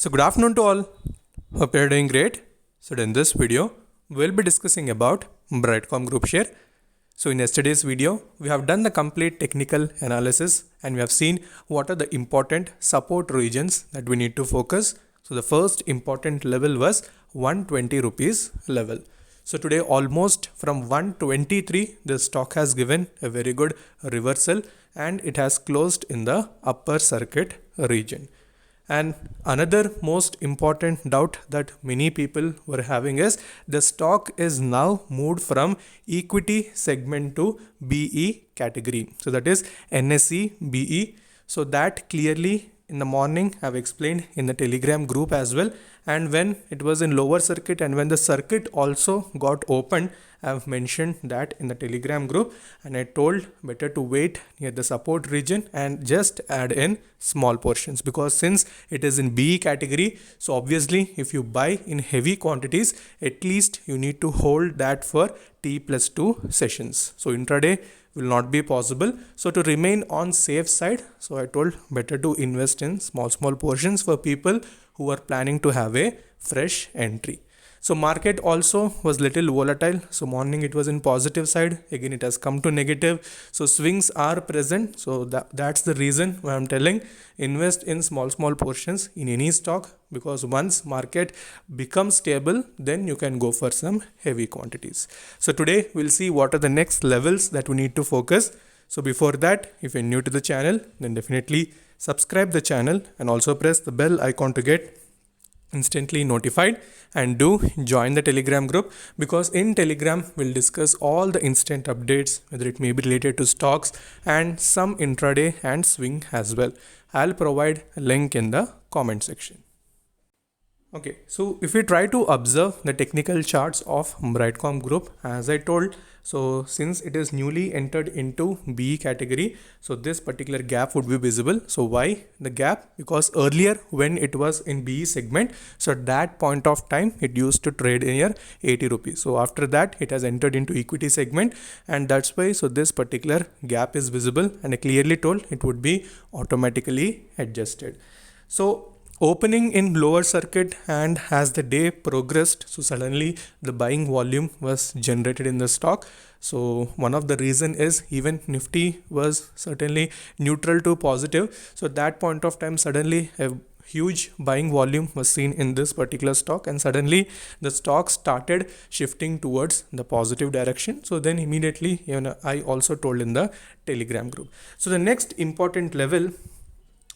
So good afternoon to all. Hope you're doing great. So in this video, we'll be discussing about Brightcom Group Share. So in yesterday's video, we have done the complete technical analysis and we have seen what are the important support regions that we need to focus. So the first important level was 120 rupees level. So today almost from 123, the stock has given a very good reversal and it has closed in the upper circuit region. And another most important doubt that many people were having is the stock is now moved from equity segment to BE category. So that is NSE BE. So that clearly in the morning I've explained in the Telegram group as well. And when it was in lower circuit and when the circuit also got opened, I've mentioned that in the Telegram group and I told better to wait near the support region and just add in small portions, because since it is in BE category, so obviously if you buy in heavy quantities, at least you need to hold that for T+2 sessions. So intraday will not be possible. So to remain on safe side, so I told better to invest in small portions for people who are planning to have a fresh entry. So market also was little volatile. So morning it was in positive side. Again, it has come to negative. So swings are present. So that's the reason why I'm telling invest in small portions in any stock, because once market becomes stable, then you can go for some heavy quantities. So today we'll see what are the next levels that we need to focus. So before that, if you're new to the channel, then definitely subscribe the channel and also press the bell icon to get instantly notified, and do join the Telegram group, because in Telegram we'll discuss all the instant updates, whether it may be related to stocks and some intraday and swing as well. I'll provide a link in the comment section. Okay, so if we try to observe the technical charts of Brightcom Group, as I told, so since it is newly entered into BE category, so this particular gap would be visible. So why the gap? Because earlier when it was in BE segment, so at that point of time it used to trade near 80 rupees. So after that it has entered into equity segment, and that's why so this particular gap is visible, and I clearly told it would be automatically adjusted. So opening in lower circuit, and as the day progressed, so suddenly the buying volume was generated in the stock. So one of the reason is even Nifty was certainly neutral to positive. So at that point of time, suddenly a huge buying volume was seen in this particular stock, and suddenly the stock started shifting towards the positive direction. So then immediately, I also told in the Telegram group. So the next important level,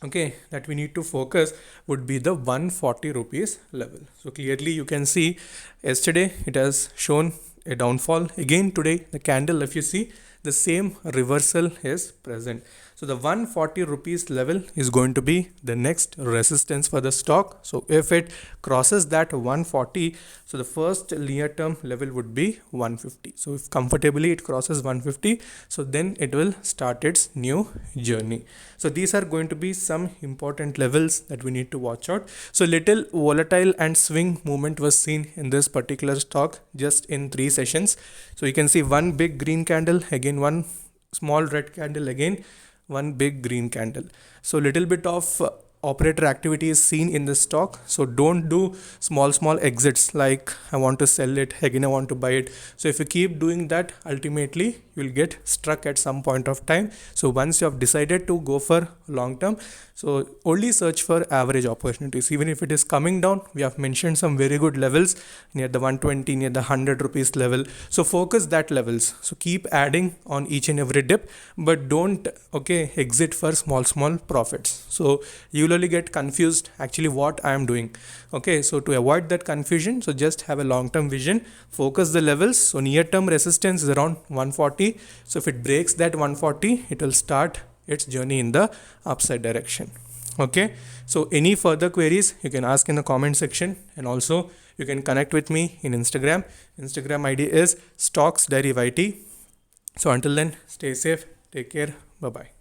okay, that we need to focus would be the 140 rupees level. So clearly you can see yesterday it has shown a downfall. Again today the candle, if you see, the same reversal is present. So the 140 rupees level is going to be the next resistance for the stock. So if it crosses that 140, so the first near term level would be 150. So if comfortably it crosses 150, so then it will start its new journey. So these are going to be some important levels that we need to watch out. So little volatile and swing movement was seen in this particular stock just in 3 sessions. So you can see one big green candle, again one small red candle, again one big green candle. So little bit of operator activity is seen in the stock. So don't do small exits like I want to sell it, again I want to buy it. So if you keep doing that, ultimately you will get stuck at some point of time. So once you have decided to go for long term, so only search for average opportunities. Even if it is coming down, we have mentioned some very good levels near the 120, near the 100 rupees level. So focus that levels. So keep adding on each and every dip, but don't exit for small profits. So you will only get confused actually what I am doing. Okay, so to avoid that confusion, so just have a long-term vision, focus the levels. So near-term resistance is around 140. So if it breaks that 140, it will start its journey in the upside direction. Okay, so any further queries you can ask in the comment section, and also you can connect with me in Instagram. Instagram ID is StocksDairyYT. So until then, stay safe, take care, bye bye.